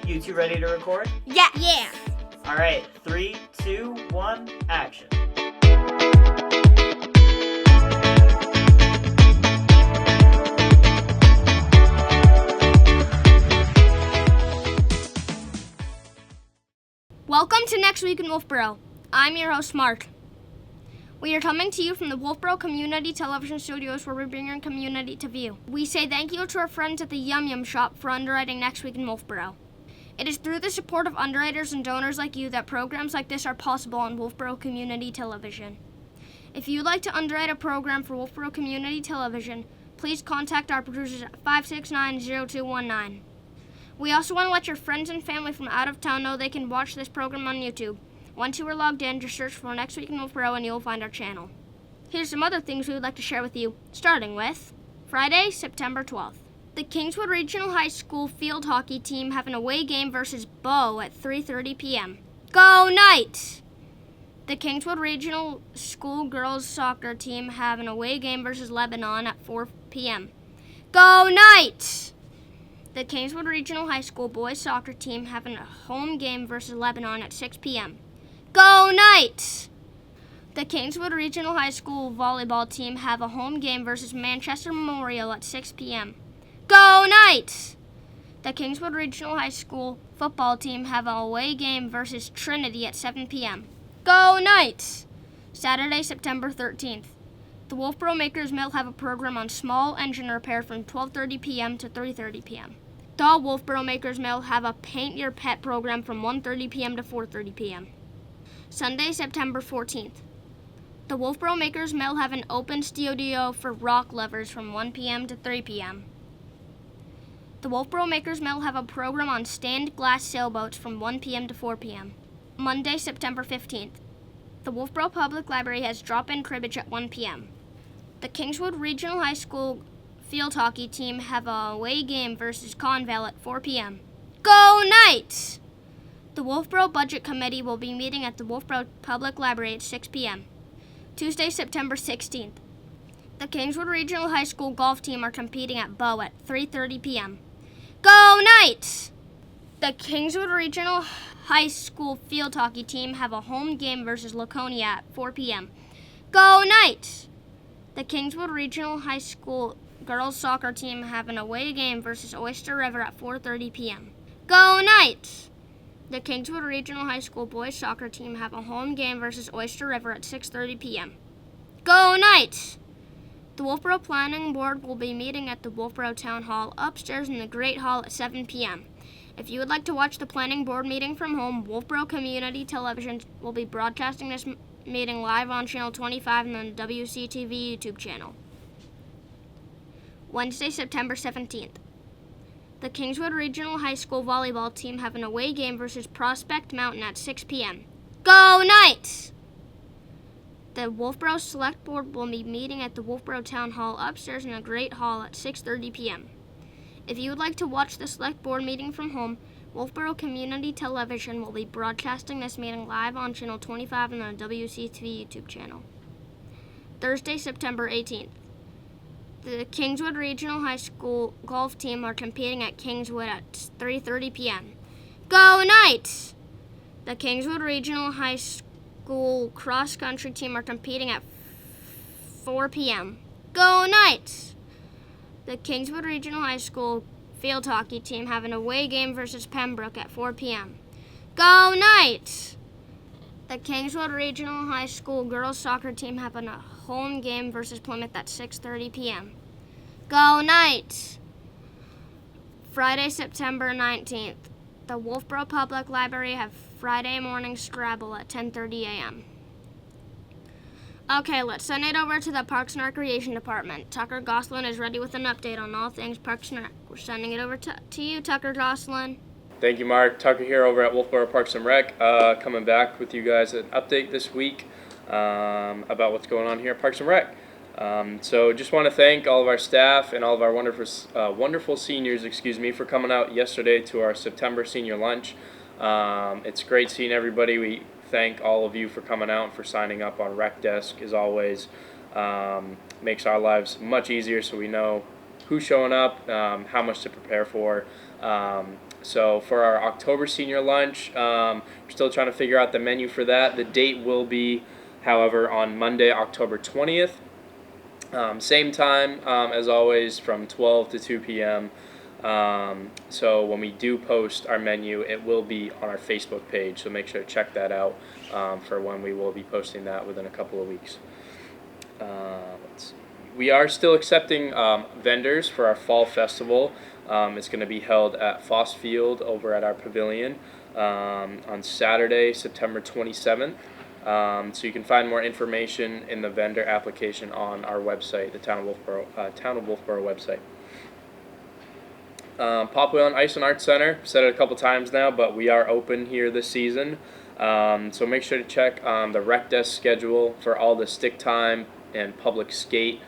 You two ready to record? Yeah. Yeah. All right, 3, 2, 1, action. Welcome to Next Week in Wolfeboro. I'm your host, Mark. We are coming to you from the Wolfeboro Community Television studios where we bring your community to view. We say thank you to our friends at the Yum Yum Shop for underwriting Next Week in Wolfeboro. It is through the support of underwriters and donors like you that programs like this are possible on Wolfeboro Community Television. If you'd like to underwrite a program for Wolfeboro Community Television, please contact our producers at 569-0219. We also want to let your friends and family from out of town know they can watch this program on YouTube. Once you are logged in, just search for Next Week in Wolfeboro and you'll find our channel. Here's some other things we would like to share with you, starting with Friday, September 12th. The Kingswood Regional High School field hockey team have an away game versus Bow at 3:30 p.m. Go Knights! The Kingswood Regional School girls soccer team have an away game versus Lebanon at 4 p.m. Go Knights! The Kingswood Regional High School boys soccer team have a home game versus Lebanon at 6 p.m. Go Knights! The Kingswood Regional High School volleyball team have a home game versus Manchester Memorial at 6 p.m. Go Knights! The Kingswood Regional High School football team have an away game versus Trinity at 7 p.m. Go Knights! Saturday, September 13th. The Wolfeboro Makers Mill have a program on small engine repair from 12:30 p.m. to 3:30 p.m. The Wolfeboro Makers Mill have a Paint Your Pet program from 1:30 p.m. to 4:30 p.m. Sunday, September 14th. The Wolfeboro Makers Mill have an open studio for rock lovers from 1 p.m. to 3 p.m. The Wolfeboro Makers Mill have a program on stained glass sailboats from 1 p.m. to 4 p.m. Monday, September 15th. The Wolfeboro Public Library has drop-in cribbage at 1 p.m. The Kingswood Regional High School field hockey team have a away game versus Conval at 4 p.m. Go Knights! The Wolfeboro Budget Committee will be meeting at the Wolfeboro Public Library at 6 p.m. Tuesday, September 16th. The Kingswood Regional High School golf team are competing at Bow at 3:30 p.m. Go Knights! The Kingswood Regional High School field hockey team have a home game versus Laconia at 4 p.m. Go Knights! The Kingswood Regional High School girls soccer team have an away game versus Oyster River at 4:30 p.m. Go Knights! The Kingswood Regional High School boys soccer team have a home game versus Oyster River at 6:30 p.m. Go Knights! The Wolfeboro Planning Board will be meeting at the Wolfeboro Town Hall upstairs in the Great Hall at 7 p.m. If you would like to watch the Planning Board meeting from home, Wolfeboro Community Television will be broadcasting this meeting live on Channel 25 and the WCTV YouTube channel. Wednesday, September 17th. The Kingswood Regional High School volleyball team have an away game versus Prospect Mountain at 6 p.m. Go Knights! The Wolfeboro Select Board will be meeting at the Wolfeboro Town Hall upstairs in the Great Hall at 6:30 p.m. If you would like to watch the Select Board meeting from home, Wolfeboro Community Television will be broadcasting this meeting live on Channel 25 and the WCTV YouTube channel. Thursday, September 18th. The Kingswood Regional High School golf team are competing at Kingswood at 3:30 p.m. Go Knights! The Kingswood Regional High School cross-country team are competing at 4 p.m. Go Knights! The Kingswood Regional High School field hockey team have an away game versus Pembroke at 4 p.m. Go Knights! The Kingswood Regional High School girls soccer team have a home game versus Plymouth at 6:30 p.m. Go Knights! Friday, September 19th. The Wolfeboro Public Library have Friday morning Scrabble at 10:30 a.m. Okay, let's send it over to the Parks and Recreation Department. Tucker Goslin is ready with an update on all things Parks and Rec. We're sending it over to you, Tucker Goslin. Thank you, Mark. Tucker here over at Wolfeboro Parks and Rec, coming back with you guys an update this week about what's going on here at Parks and Rec. So just want to thank all of our staff and all of our wonderful seniors, for coming out yesterday to our September senior lunch. It's great seeing everybody. We thank all of you for coming out and for signing up on Rec Desk, as always. Makes our lives much easier so we know who's showing up, how much to prepare for. So for our October senior lunch, we're still trying to figure out the menu for that. The date will be, however, on Monday, October 20th. Same time as always, from 12 to 2 p.m. So when we do post our menu, it will be on our Facebook page. So make sure to check that out for when we will be posting that within a couple of weeks. Let's see. We are still accepting vendors for our fall festival. It's going to be held at Foss Field over at our pavilion on Saturday, September 27th. So you can find more information in the vendor application on our website, the Town of Wolfeboro website. Pop Wheel and Ice and Arts Center, said it a couple times now, but we are open here this season. So make sure to check the rec desk schedule for all the stick time and public skate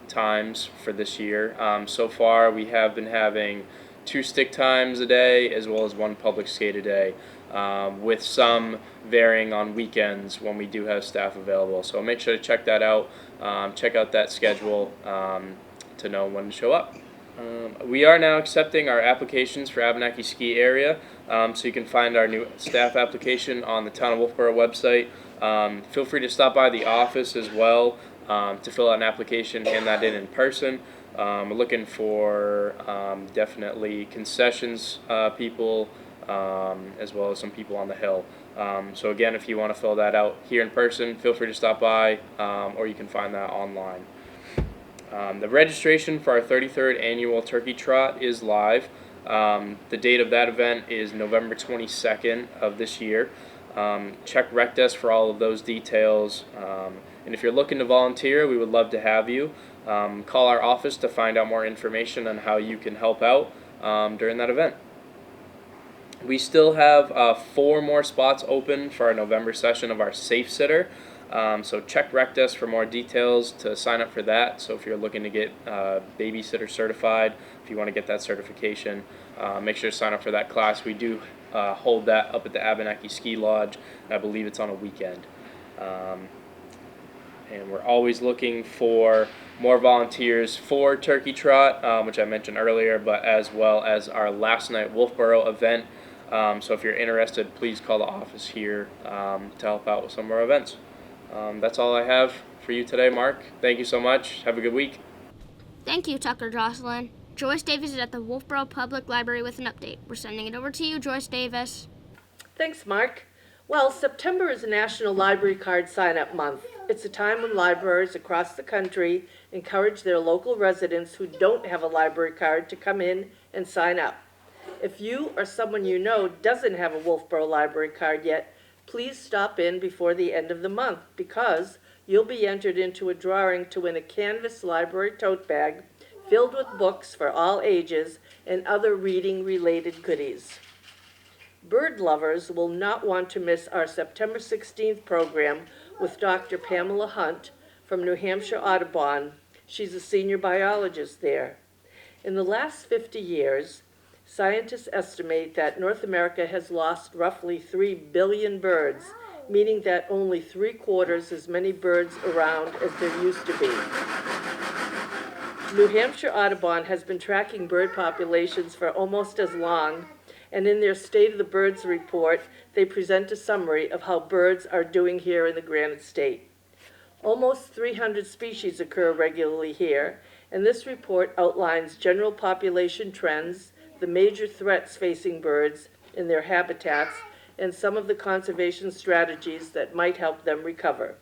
times for this year. So far we have been having 2 stick times a day as well as 1 public skate a day, with some varying on weekends when we do have staff available. So make sure to check that out. Check out that schedule to know when to show up. We are now accepting our applications for Abenaki Ski Area, so you can find our new staff application on the Town of Wolfeboro website. Feel free to stop by the office as well to fill out an application, hand that in person. We're looking for definitely concessions people, as well as some people on the hill. So again, if you want to fill that out here in person, feel free to stop by, or you can find that online. The registration for our 33rd annual Turkey Trot is live. The date of that event is November 22nd of this year. Check Rec Desk for all of those details. And if you're looking to volunteer, we would love to have you. Call our office to find out more information on how you can help out during that event. We still have 4 more spots open for our November session of our Safe Sitter. So check Rec Desk for more details to sign up for that. So if you're looking to get babysitter certified, if you want to get that certification, make sure to sign up for that class. We do hold that up at the Abenaki Ski Lodge. I believe it's on a weekend. And we're always looking for more volunteers for Turkey Trot, which I mentioned earlier, but as well as our last night Wolfeboro event. So if you're interested, please call the office here to help out with some of our events. That's all I have for you today, Mark. Thank you so much. Have a good week. Thank you, Tucker Jocelyn. Joyce Davis is at the Wolfeboro Public Library with an update. We're sending it over to you, Joyce Davis. Thanks, Mark. Well, September is National Library Card Sign-Up Month. It's a time when libraries across the country encourage their local residents who don't have a library card to come in and sign up. If you or someone you know doesn't have a Wolfeboro library card yet, please stop in before the end of the month because you'll be entered into a drawing to win a canvas library tote bag filled with books for all ages and other reading-related goodies. Bird lovers will not want to miss our September 16th program with Dr. Pamela Hunt from New Hampshire Audubon. She's a senior biologist there. In the last 50 years, scientists estimate that North America has lost roughly 3 billion birds, meaning that only 3/4 as many birds around as there used to be. New Hampshire Audubon has been tracking bird populations for almost as long, and in their State of the Birds report, they present a summary of how birds are doing here in the Granite State. Almost 300 species occur regularly here, and this report outlines general population trends, the major threats facing birds in their habitats, and some of the conservation strategies that might help them recover.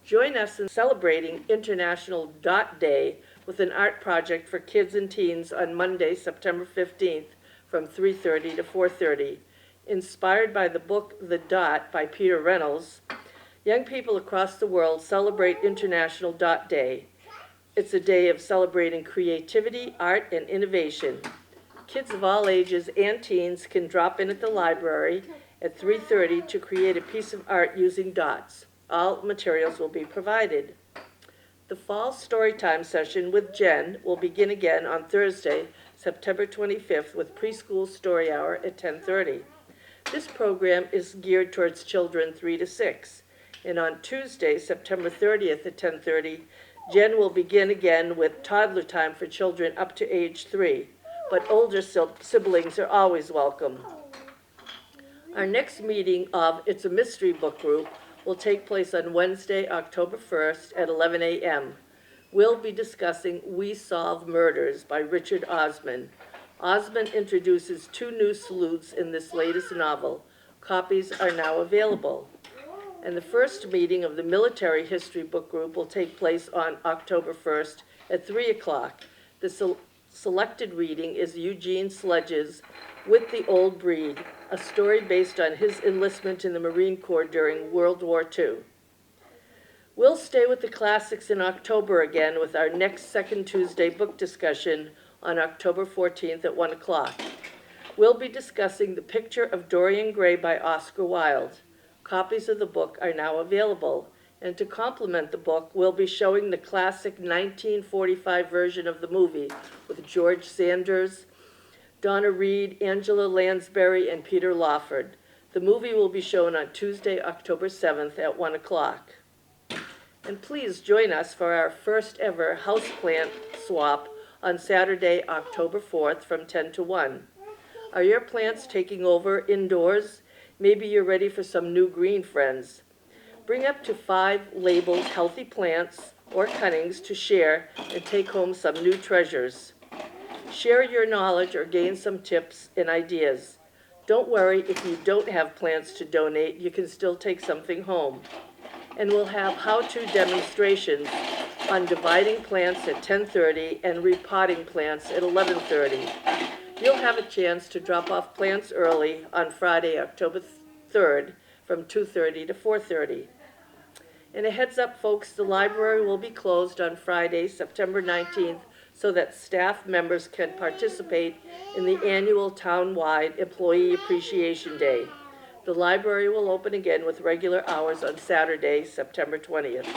Join us in celebrating International Dot Day with an art project for kids and teens on Monday, September 15th from 3:30 to 4:30. Inspired by the book The Dot by Peter Reynolds, young people across the world celebrate International Dot Day. It's a day of celebrating creativity, art, and innovation. Kids of all ages and teens can drop in at the library at 3:30 to create a piece of art using dots. All materials will be provided. The fall storytime session with Jen will begin again on Thursday, September 25th with preschool story hour at 10:30. This program is geared towards children 3 to 6. And on Tuesday, September 30th at 10:30, Jen will begin again with toddler time for children up to age 3. but older siblings are always welcome. Our next meeting of It's a Mystery Book Group will take place on Wednesday, October 1st at 11 a.m. We'll be discussing We Solve Murders by Richard Osman. Osman introduces 2 new sleuths in this latest novel. Copies are now available. And the first meeting of the Military History Book Group will take place on October 1st at 3 o'clock. The selected reading is Eugene Sledge's With the Old Breed, a story based on his enlistment in the Marine Corps during World War II. We'll stay with the classics in October again with our next second Tuesday book discussion on October 14th at 1 o'clock. We'll be discussing The Picture of Dorian Gray by Oscar Wilde. Copies of the book are now available, and to complement the book, we'll be showing the classic 1945 version of the movie with George Sanders, Donna Reed, Angela Lansbury, and Peter Lawford. The movie will be shown on Tuesday, October 7th at 1 o'clock. And please join us for our first ever houseplant swap on Saturday, October 4th from 10 to 1. Are your plants taking over indoors? Maybe you're ready for some new green friends. Bring up to 5 labeled healthy plants or cuttings to share and take home some new treasures. Share your knowledge or gain some tips and ideas. Don't worry if you don't have plants to donate, you can still take something home. And we'll have how-to demonstrations on dividing plants at 10:30 and repotting plants at 11:30. You'll have a chance to drop off plants early on Friday, October 3rd from 2:30 to 4:30. And a heads up, folks, the library will be closed on Friday, September 19th, so that staff members can participate in the annual town-wide Employee Appreciation Day. The library will open again with regular hours on Saturday, September 20th.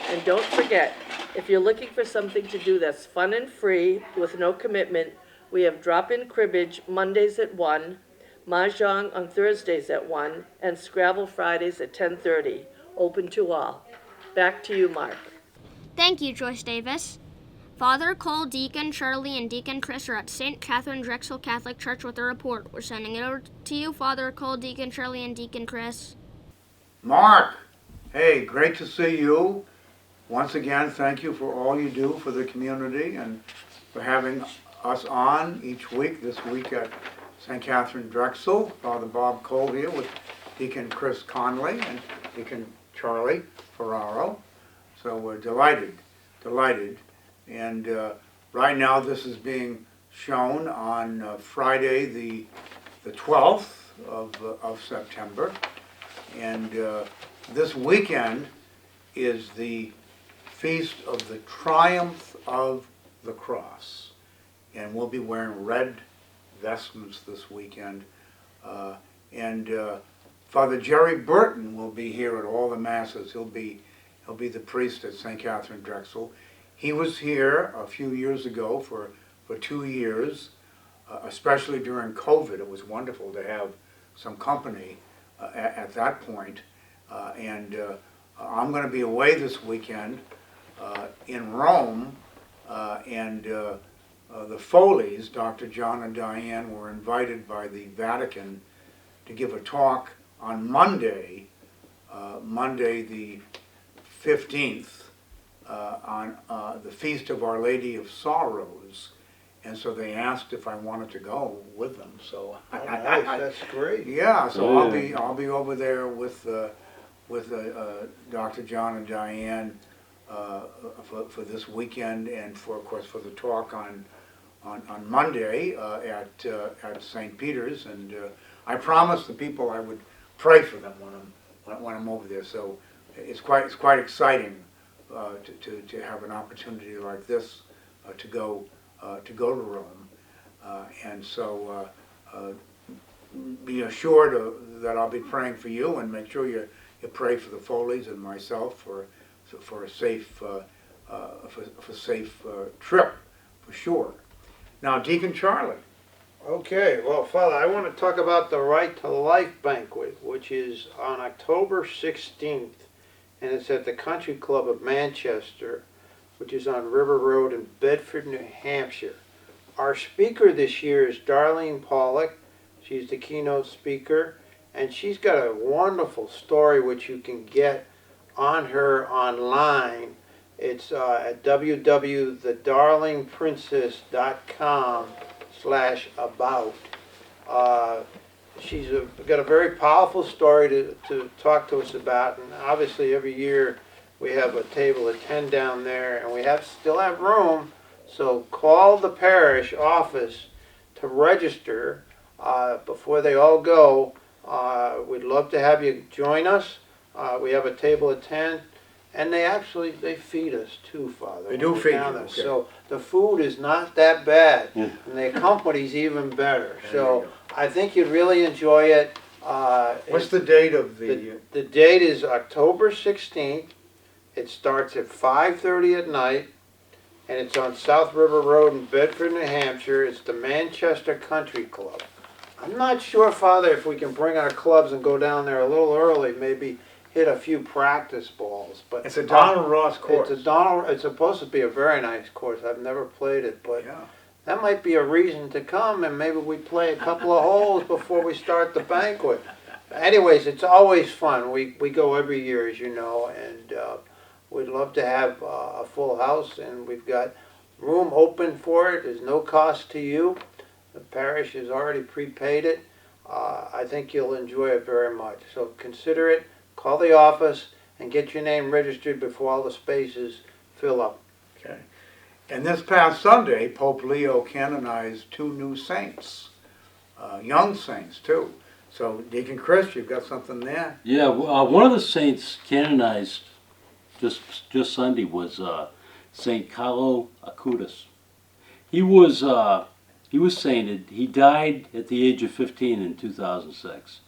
And don't forget, if you're looking for something to do that's fun and free with no commitment, we have drop-in cribbage Mondays at 1, Mahjong on Thursdays at 1, and Scrabble Fridays at 10:30, open to all. Back to you, Mark. Thank you, Joyce Davis. Father Cole, Deacon Charlie, and Deacon Chris are at St. Katherine Drexel Catholic Church with a report. We're sending it over to you, Father Cole, Deacon Charlie, and Deacon Chris. Mark, hey, great to see you. Once again, thank you for all you do for the community and for having us on each week. This week at St. Katherine Drexel, Father Bob Cole here with Deacon Chris Conley and Deacon Charlie Ferraro. So we're delighted. And right now this is being shown on Friday the 12th of September. And this weekend is the Feast of the Triumph of the Cross. And we'll be wearing red vestments this weekend. Father Jerry Burton will be here at all the masses. He'll be the priest at St. Katherine Drexel. He was here a few years ago for 2 years, especially during COVID. It was wonderful to have some company at that point. I'm going to be away this weekend in Rome, the Foleys, Dr. John and Diane, were invited by the Vatican to give a talk on Monday the 15th, on the Feast of Our Lady of Sorrows, and so they asked if I wanted to go with them. So nice. That's great. Yeah, so I'll be over there with Dr. John and Diane for this weekend, and of course for the talk on Monday at St. Peter's, and I promised the people I would pray for them when I'm over there. So it's quite exciting to have an opportunity like this to go to Rome, and so be assured that I'll be praying for you, and make sure you pray for the Foleys and myself for a safe trip for sure. Now, Deacon Charlie. Okay, well, Father, I want to talk about the Right to Life banquet, which is on October 16th, and it's at the Country Club of Manchester, which is on River Road in Bedford, New Hampshire. Our speaker this year is Darlene Pollock. She's the keynote speaker, and she's got a wonderful story which you can get on her online. It's at www.thedarlingprincess.com/about. She's got a very powerful story to talk to us about, and obviously every year we have a table of 10 down there, and we still have room, so call the parish office to register before they all go. We'd love to have you join us. We have a table of 10, and they feed us too, Father. They do when we're feed down you, there. okay. So the food is not that bad, and the company's even better. There So you I think you'd really enjoy it. What's the date of the? The date is October 16th. It starts at 5:30 at night, and it's on South River Road in Bedford, New Hampshire. It's the Manchester Country Club. I'm not sure, Father, if we can bring our clubs and go down there a little early, maybe hit a few practice balls. But It's a Donald Ross course. It's supposed to be a very nice course. I've never played it, but Yeah. that might be a reason to come, and maybe we play a couple of holes before we start the banquet. Anyways, it's always fun. We go every year, as you know, and we'd love to have a full house, and we've got room open for it. There's no cost to you. The parish has already prepaid it. I think you'll enjoy it very much. So consider it. Call the office and get your name registered before all the spaces fill up. Okay. And this past Sunday, Pope Leo canonized 2 new saints, young saints too. So Deacon Chris, you've got something there? Yeah, one of the saints canonized just Sunday was Saint Carlo Acutis. He was sainted. He died at the age of 15 in 2006,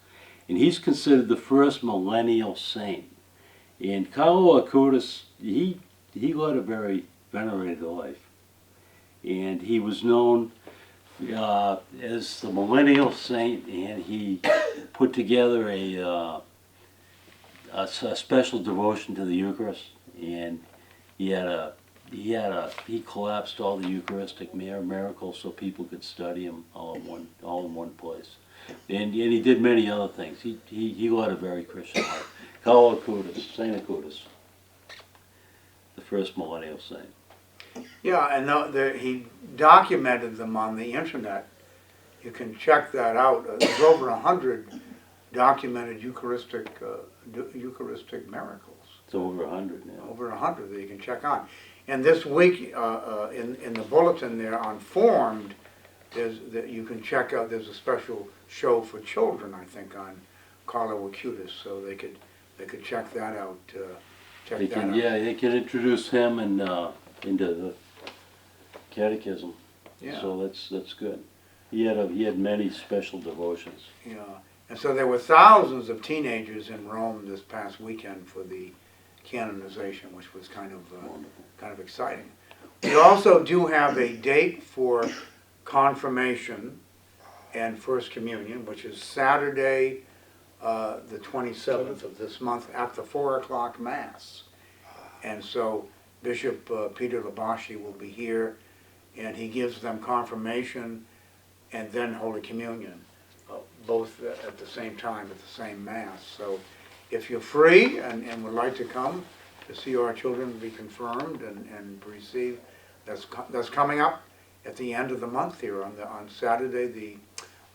and he's considered the first millennial saint. And Carlo Acutis, he led a very venerated life, and he was known as the millennial saint, and he put together a special devotion to the Eucharist, and he collapsed all the Eucharistic miracles so people could study them all in one place, and he did many other things. He led a very Christian life. Carlo Acutis, Saint Acutis, the first millennial saint. Yeah, and he documented them on the internet. You can check that out. There's over 100 documented Eucharistic miracles. It's over 100 now. Over 100 that you can check on. And this week, in the bulletin there on Formed, that you can check out. There's a special show for children, I think, on Carlo Acutis, so they could check that out. Yeah, they can introduce him and into the catechism. Yeah. So that's good. He had many special devotions. Yeah, and so there were thousands of teenagers in Rome this past weekend for the canonization, which was kind of exciting. We also do have a date for confirmation and First Communion, which is Saturday, the 27th of this month at the 4 o'clock Mass. And so Bishop Peter Labashi will be here, and he gives them confirmation and then Holy Communion, both at the same time, at the same Mass. So if you're free and would like to come to see our children be confirmed and receive, that's coming up at the end of the month here on Saturday the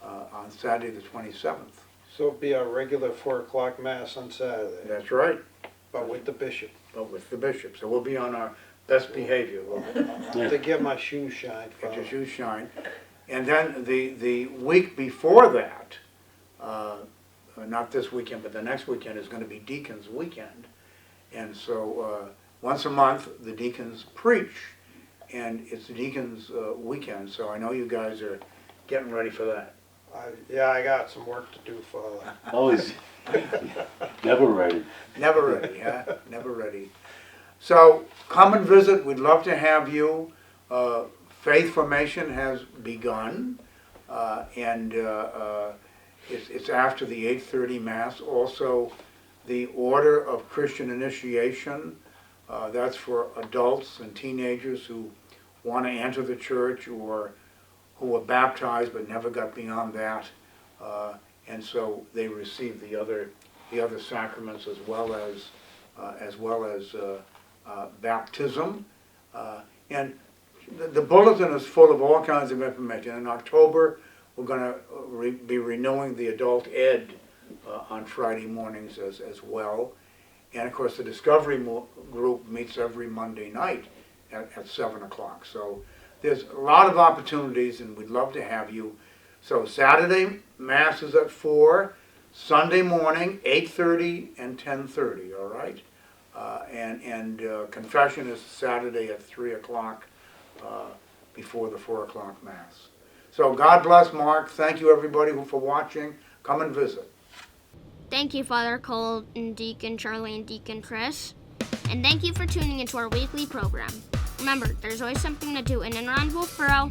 27th. So it'll be a regular 4 o'clock Mass on Saturday, That's right, but with the bishop. but with the bishop. So we'll be on our best behavior. We'll To get my shoes shined. get your Father. shoes shine. And then the week before that, not this weekend, but the next weekend is going to be Deacons Weekend. And so once a month, the deacons preach, and it's the Deacons Weekend, so I know you guys are getting ready for that. I got some work to do, Father. Always never ready. Never ready, huh? Never ready. So come and visit. We'd love to have you. Faith formation has begun, and it's after the 8:30 Mass. Also, the Order of Christian Initiation, that's for adults and teenagers who want to enter the church or who were baptized but never got beyond that, and so they received the other sacraments as well as baptism. And the bulletin is full of all kinds of information. In October, we're going to be renewing the adult ed on Friday mornings as well. And of course, the Discovery group meets every Monday night at 7 o'clock. So there's a lot of opportunities, and we'd love to have you. So Saturday, Mass is at 4. Sunday morning, 8:30 and 10:30, all right? And confession is Saturday at 3 o'clock before the 4 o'clock Mass. So God bless, Mark. Thank you, everybody, for watching. Come and visit. Thank you, Father Cole and Deacon Charlie and Deacon Chris. And thank you for tuning into our weekly program. Remember, there's always something to do in and around Wolfeboro.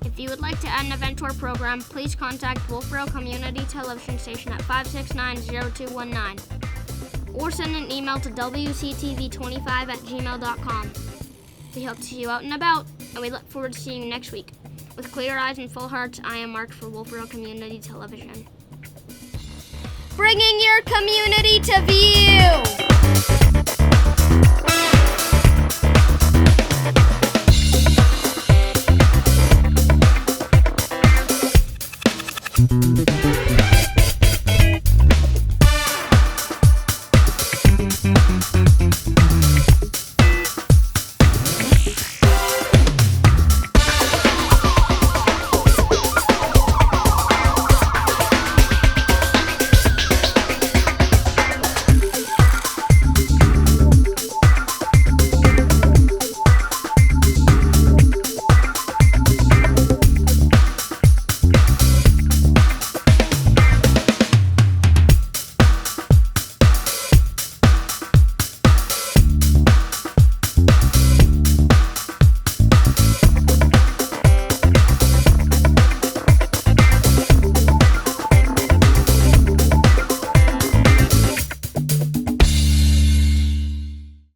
If you would like to add an event to our program, please contact Wolfeboro Community Television Station at 569-0219 or send an email to wctv25@gmail.com. We hope to see you out and about, and we look forward to seeing you next week. With clear eyes and full hearts, I am Mark for Wolfeboro Community Television. Bringing your community to view!